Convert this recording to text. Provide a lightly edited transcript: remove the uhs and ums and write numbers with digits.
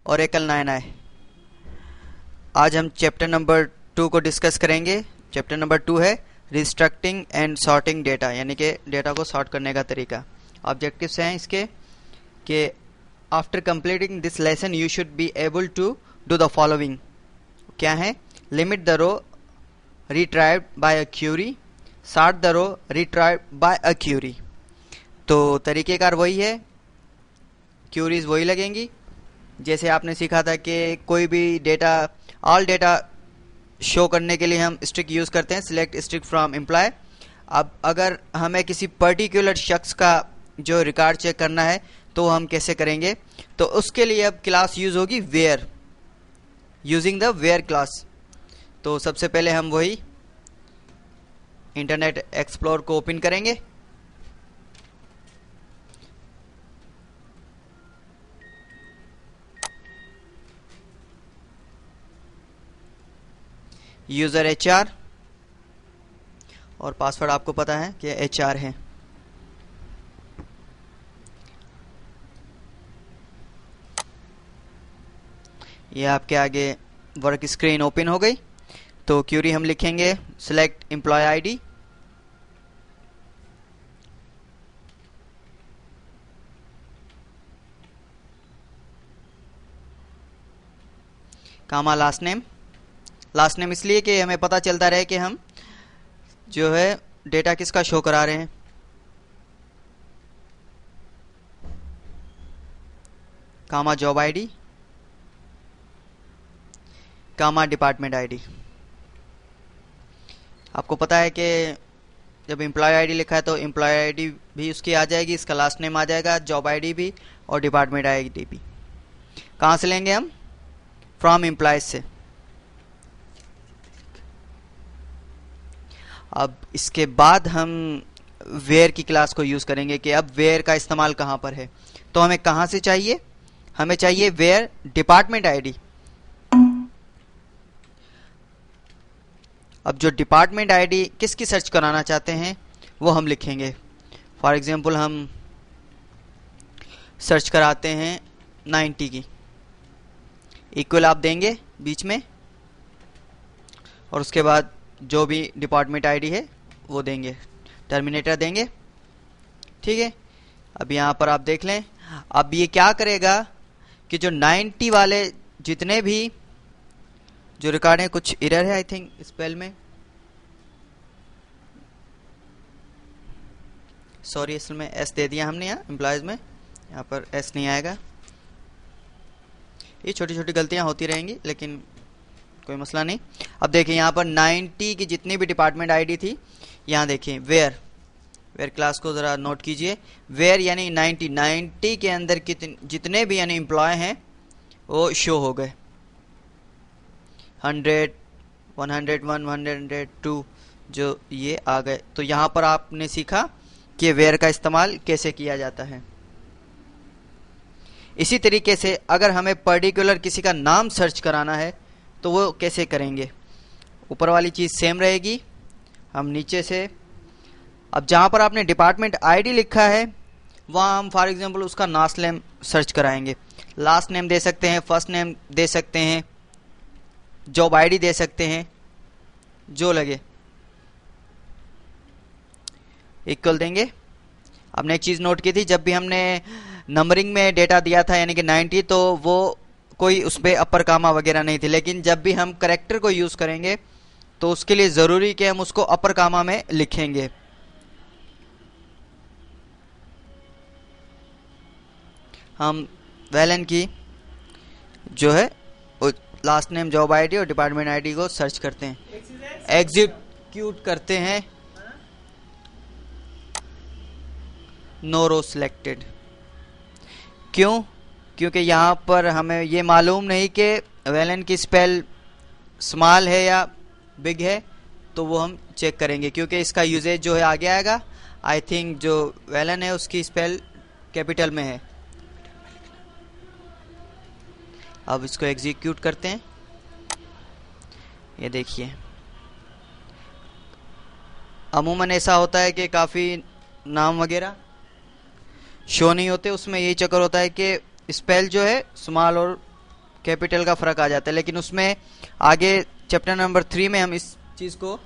Oracle 9i। आज हम chapter number 2 को डिस्कस करेंगे। चैप्टर नंबर 2 है रिस्ट्रक्टिंग एंड सॉर्टिंग डेटा, यानी कि डेटा को सॉर्ट करने का तरीका। ऑब्जेक्टिव्स हैं इसके कि after completing this lesson you should be able to do the following. क्या है? Limit the row retrieved by a query, sort the row retrieved by a query. तो तरीकेकार वही है, क्यूरीज वही लगेंगी। जैसे आपने सीखा था कि कोई भी डेटा, ऑल डेटा शो करने के लिए हम स्ट्रिक यूज़ करते हैं, सिलेक्ट स्ट्रिक फ्रॉम एम्प्लॉय। अब अगर हमें किसी पर्टिकुलर शख्स का जो रिकॉर्ड चेक करना है तो हम कैसे करेंगे? तो उसके लिए अब क्लास यूज़ होगी ware, using the ware class. तो सबसे पहले हम वही इंटरनेट एक्सप्लोर को ओपन करेंगे। यूज़र HR और पासवर्ड आपको पता है कि HR है। ये आपके आगे वर्क स्क्रीन ओपन हो गई। तो क्यूरी हम लिखेंगे सिलेक्ट एम्प्लॉय आईडी, कामा लास्ट नेम। लास्ट नेम इसलिए कि हमें पता चलता रहे कि हम जो है डेटा किसका शो करा रहे हैं। कामा जॉब आईडी, कामा डिपार्टमेंट आईडी। आपको पता है कि जब एम्प्लॉय आईडी लिखा है तो एम्प्लॉय आईडी भी उसकी आ जाएगी, इसका लास्ट नेम आ जाएगा, जॉब आईडी भी और डिपार्टमेंट आईडी भी। कहाँ से लेंगे हम? फ्रॉम एम्प्लॉयज से। अब इसके बाद हम वेयर की क्लास को यूज़ करेंगे कि अब वेयर का इस्तेमाल कहाँ पर है। तो हमें कहाँ से चाहिए? हमें चाहिए वेयर डिपार्टमेंट आईडी। अब जो डिपार्टमेंट आईडी किसकी सर्च कराना चाहते हैं वो हम लिखेंगे। फॉर एग्जांपल हम सर्च कराते हैं 90 की, इक्वल आप देंगे बीच में और उसके बाद जो भी डिपार्टमेंट आईडी है वो देंगे, टर्मिनेटर देंगे। ठीक है, अब यहाँ पर आप देख लें। अब ये क्या करेगा कि जो 90 वाले जितने भी जो रिकॉर्ड है, कुछ एरर है आई थिंक स्पेल में, सॉरी, असल में एस दे दिया हमने यहाँ एम्प्लॉयज में, यहाँ पर एस नहीं आएगा। ये छोटी छोटी गलतियाँ होती रहेंगी लेकिन कोई मसला नहीं। अब देखिए यहाँ पर 90 की जितनी भी डिपार्टमेंट आईडी थी, यहाँ देखिए वेयर, वेयर क्लास को ज़रा नोट कीजिए। वेयर यानी 90 के अंदर जितने भी यानी एम्प्लॉय हैं वो शो हो गए। 100, 101, 102 जो ये आ गए। तो यहाँ पर आपने सीखा कि वेयर का इस्तेमाल कैसे किया जाता है। इसी तरीके से अगर हमें पर्टिकुलर किसी का नाम सर्च कराना है तो वो कैसे करेंगे? ऊपर वाली चीज़ सेम रहेगी, हम नीचे से अब जहाँ पर आपने डिपार्टमेंट आईडी लिखा है वहाँ हम फॉर एग्जांपल उसका लास्ट नेम सर्च कराएंगे। लास्ट नेम दे सकते हैं, फर्स्ट नेम दे सकते हैं, जॉब आईडी दे सकते हैं, जो लगे, इक्वल देंगे। आपने एक चीज़ नोट की थी, जब भी हमने नंबरिंग में डेटा दिया था यानी कि 90, तो वो कोई उस पर अपर कामा वगैरह नहीं थी। लेकिन जब भी हम करेक्टर को यूज़ करेंगे तो उसके लिए ज़रूरी कि हम उसको अपर कामा में लिखेंगे। हम वेलन की जो है लास्ट नेम, जॉब आईडी और डिपार्टमेंट आईडी को सर्च करते हैं, एग्जीक्यूट करते हैं, नो रो सिलेक्टेड। क्यों? क्योंकि यहाँ पर हमें ये मालूम नहीं कि वेलन की स्पेल स्मॉल है या बिग है, तो वो हम चेक करेंगे क्योंकि इसका यूजेज जो है आगे आएगा। आई थिंक जो वेलन है उसकी स्पेल कैपिटल में है। अब इसको एग्जीक्यूट करते हैं। ये देखिए, अमूमन ऐसा होता है कि काफ़ी नाम वगैरह शो नहीं होते, उसमें यही चक्कर होता है कि स्पेल जो है स्मॉल और कैपिटल का फ़र्क आ जाता है, लेकिन उसमें आगे चैप्टर नंबर 3 में हम इस चीज़ को